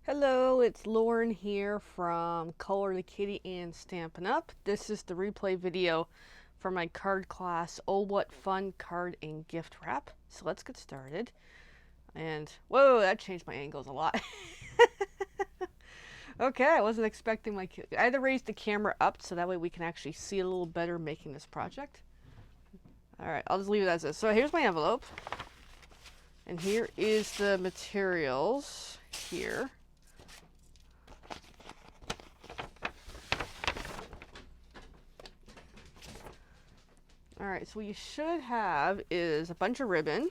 Hello, it's Lauren here from Color the Kitty and Stampin' Up. This is the replay video for my card class, Oh What Fun Card and Gift Wrap. So let's get started. And, whoa, that changed my angles a lot. Okay, I wasn't expecting I had to raise the camera up so that way we can actually see a little better making this project. Alright, I'll just leave it as is. So here's my envelope. And here is the materials here. Alright, so what you should have is a bunch of ribbon,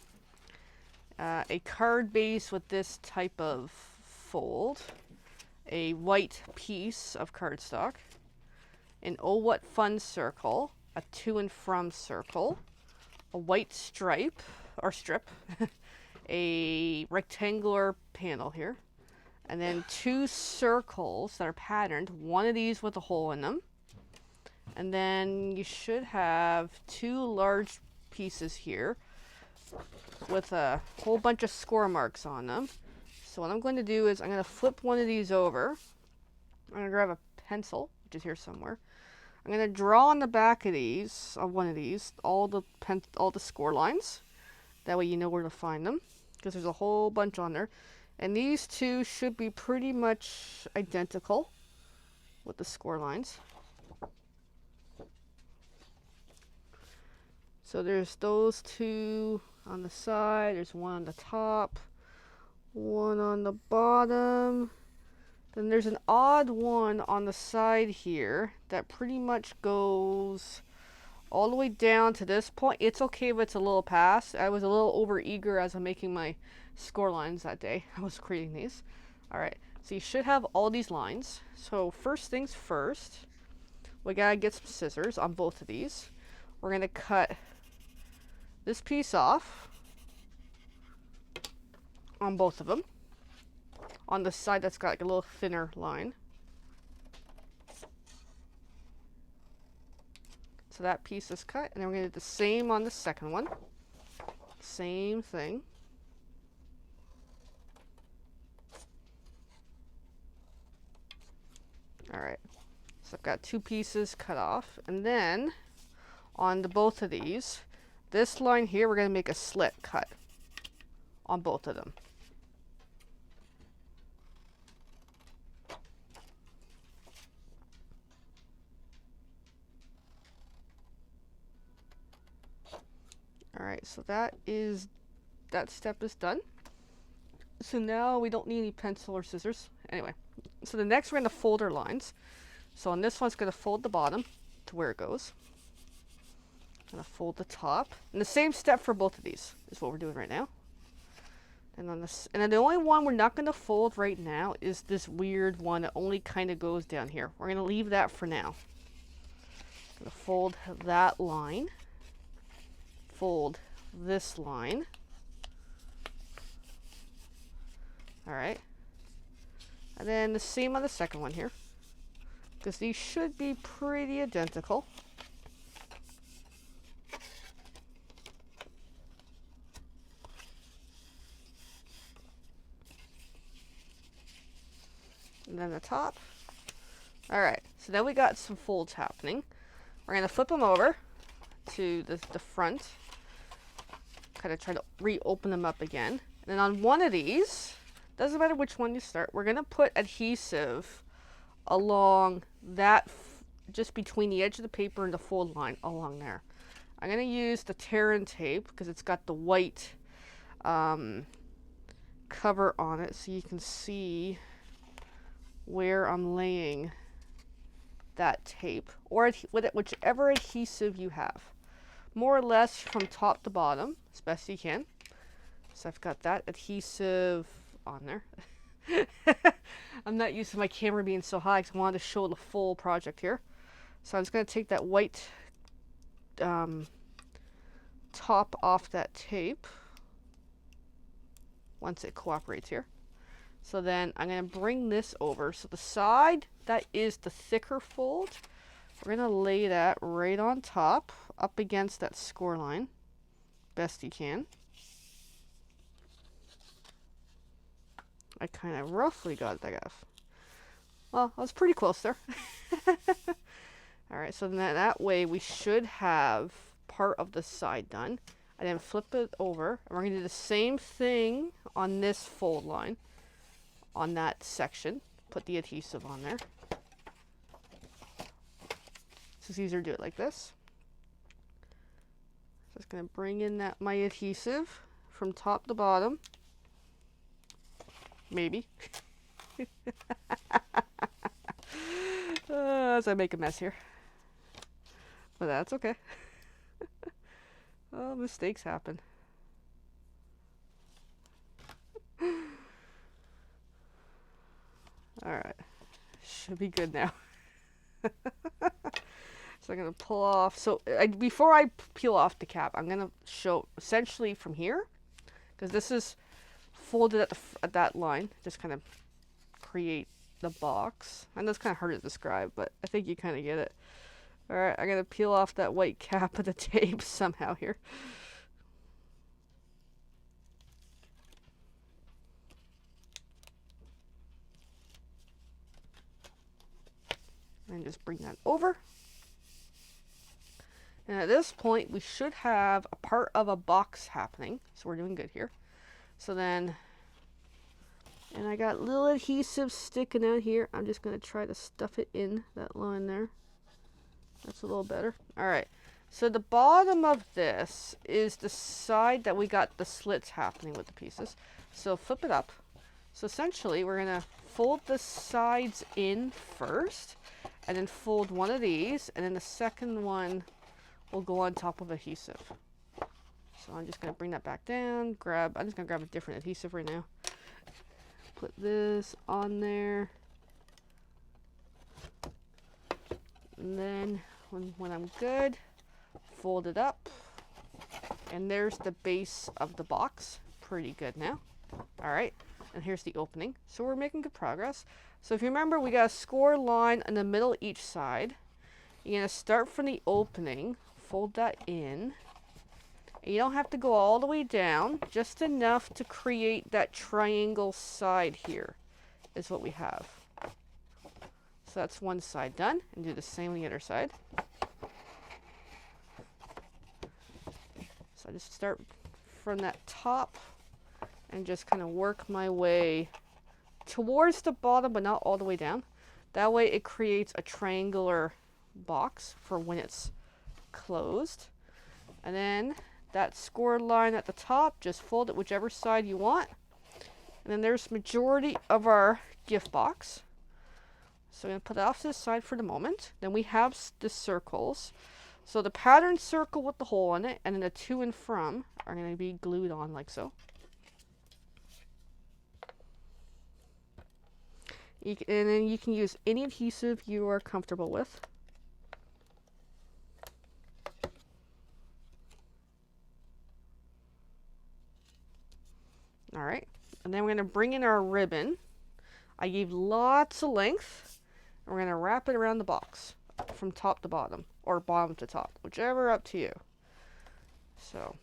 a card base with this type of fold, a white piece of cardstock, an Oh What Fun circle, a to and from circle, a white stripe, or strip, a rectangular panel here, and then two circles that are patterned, one of these with a hole in them. And then you should have two large pieces here with a whole bunch of score marks on them. So what I'm going to do is I'm going to flip one of these over. I'm going to grab a pencil, which is here somewhere. I'm going to draw on the back of one of these, all the score lines. That way you know where to find them, because there's a whole bunch on there. And these two should be pretty much identical with the score lines. So there's those two on the side, there's one on the top, one on the bottom. Then there's an odd one on the side here that pretty much goes all the way down to this point. It's okay if it's a little past. I was a little over eager as I'm making my score lines that day. I was creating these. Alright, so you should have all these lines. So first things first, we gotta get some scissors on both of these. We're gonna cut this piece off on both of them, on the side that's got like a little thinner line. So that piece is cut, and then we're going to do the same on the second one. Same thing. Alright, so I've got two pieces cut off, and then on both of these, this line here, we're going to make a slit cut on both of them. Alright, so that step is done. So now we don't need any pencil or scissors. Anyway, so the next we're going to fold our lines. So on this one, it's going to fold the bottom to where it goes. I'm going to fold the top. And the same step for both of these is what we're doing right now. And on this, and then the only one we're not going to fold right now is this weird one that only kind of goes down here. We're going to leave that for now. I'm going to fold that line. Fold this line. Alright. And then the same on the second one here, because these should be pretty identical. And then the top. Alright, so now we got some folds happening. We're going to flip them over to the front. Kind of try to reopen them up again. And then on one of these, doesn't matter which one you start, we're going to put adhesive along that, just between the edge of the paper and the fold line along there. I'm going to use the Terran tape because it's got the white cover on it, so you can see where I'm laying that tape, or whichever adhesive you have, more or less from top to bottom as best you can. So I've got that adhesive on there. I'm not used to my camera being so high because I wanted to show the full project here. So I'm just going to take that white top off that tape once it cooperates here. So then I'm going to bring this over. So the side that is the thicker fold, we're going to lay that right on top, up against that score line, best you can. I kind of roughly got it, I guess. Well, I was pretty close there. All right, so then that way we should have part of the side done. And then flip it over. And we're going to do the same thing on this fold line, on that section. Put the adhesive on there. It's easier to do it like this. Just going to bring in my adhesive from top to bottom. Maybe. As I make a mess here. But that's okay. Oh, mistakes happen. Alright. Should be good now. So I'm going to pull off. So before I peel off the cap, I'm going to show essentially from here, because this is folded at that line. Just kind of create the box. I know it's kind of hard to describe, but I think you kind of get it. Alright, I'm going to peel off that white cap of the tape somehow here. And just bring that over. And at this point, we should have a part of a box happening. So we're doing good here. So then, and I got little adhesive sticking out here. I'm just going to try to stuff it in that line there. That's a little better. All right. So the bottom of this is the side that we got the slits happening with the pieces. So flip it up. So essentially, we're going to fold the sides in first, and then fold one of these, and then the second one will go on top of adhesive. So I'm just going to bring that back down, I'm just going to grab a different adhesive right now. Put this on there. And then when I'm good, fold it up. And there's the base of the box. Pretty good now. All right. And here's the opening. So we're making good progress. So if you remember, we got a score line in the middle each side. You're going to start from the opening, fold that in. And you don't have to go all the way down, just enough to create that triangle side here is what we have. So that's one side done, and do the same on the other side. So I just start from that top and just kind of work my way towards the bottom, but not all the way down. That way it creates a triangular box for when it's closed. And then that score line at the top, just fold it whichever side you want. And then there's majority of our gift box. So I'm going to put it off to the side for the moment. Then we have the circles. So the pattern circle with the hole in it, and then the to and from are going to be glued on like so. And then you can use any adhesive you are comfortable with. All right, and then we're going to bring in our ribbon. I gave lots of length, and we're going to wrap it around the box from top to bottom, or bottom to top, whichever up to you. So,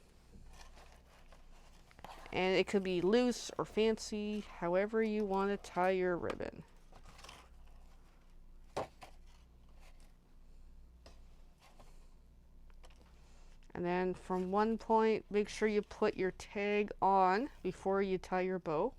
and it could be loose or fancy, however you want to tie your ribbon. And then from one point, make sure you put your tag on before you tie your bow.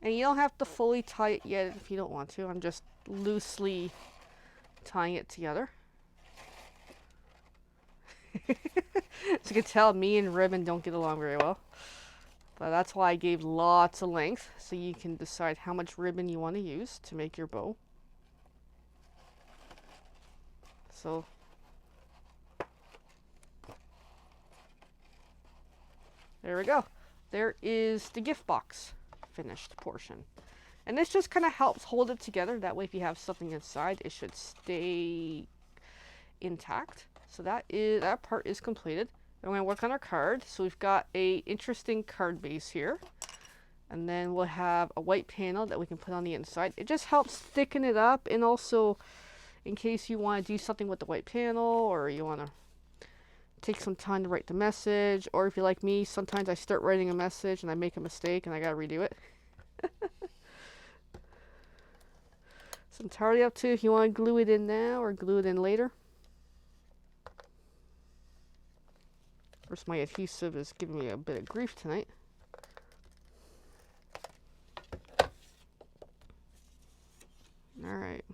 And you don't have to fully tie it yet if you don't want to. I'm just loosely tying it together. As you can tell, me and ribbon don't get along very well. But that's why I gave lots of length, so you can decide how much ribbon you want to use to make your bow. So there we go. There is the gift box finished portion. And this just kind of helps hold it together. That way if you have something inside, it should stay intact. So that part is completed. I'm going to work on our card. So we've got a interesting card base here. And then we'll have a white panel that we can put on the inside. It just helps thicken it up, and also in case you want to do something with the white panel, or you want to take some time to write the message, or if you're like me, sometimes I start writing a message and I make a mistake and I gotta redo it. So it's entirely up to you if you want to glue it in now or glue it in later. Of course, my adhesive is giving me a bit of grief tonight. Alright.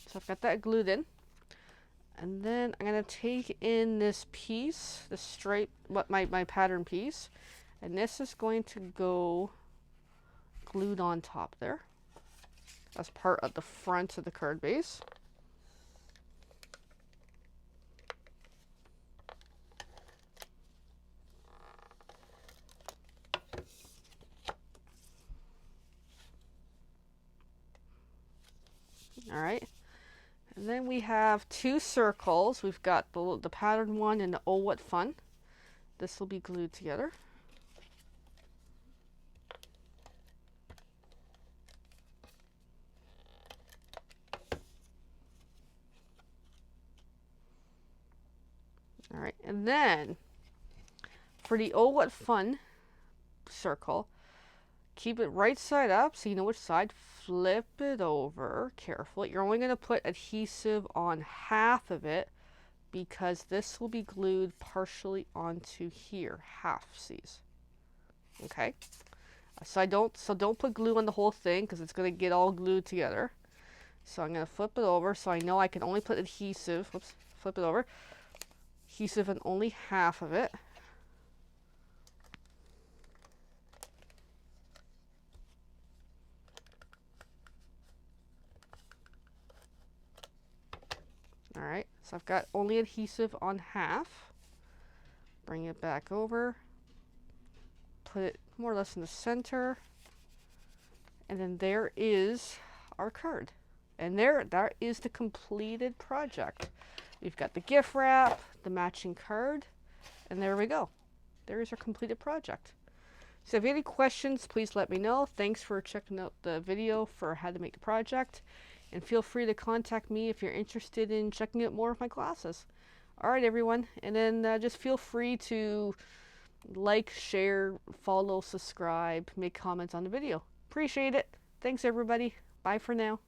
So I've got that glued in. And then I'm going to take in this piece, the stripe, my pattern piece. And this is going to go glued on top there. As part of the front of the card base. Alright. And then we have two circles. We've got the pattern one and the Oh What Fun. This will be glued together. Alright, and then for the Oh What Fun circle, keep it right side up so you know which side. Flip it over carefully. You're only going to put adhesive on half of it because this will be glued partially onto here, half C's. Okay? So don't put glue on the whole thing because it's going to get all glued together. So I'm going to flip it over so I know I can only put adhesive. Whoops, flip it over. Adhesive on only half of it. Alright, so I've got only adhesive on half. Bring it back over. Put it more or less in the center. And then there is our card. And that is the completed project. We've got the gift wrap, the matching card, and there we go. There is our completed project. So if you have any questions, please let me know. Thanks for checking out the video for how to make the project. And feel free to contact me if you're interested in checking out more of my classes. Alright everyone, and then just feel free to like, share, follow, subscribe, make comments on the video. Appreciate it. Thanks everybody. Bye for now.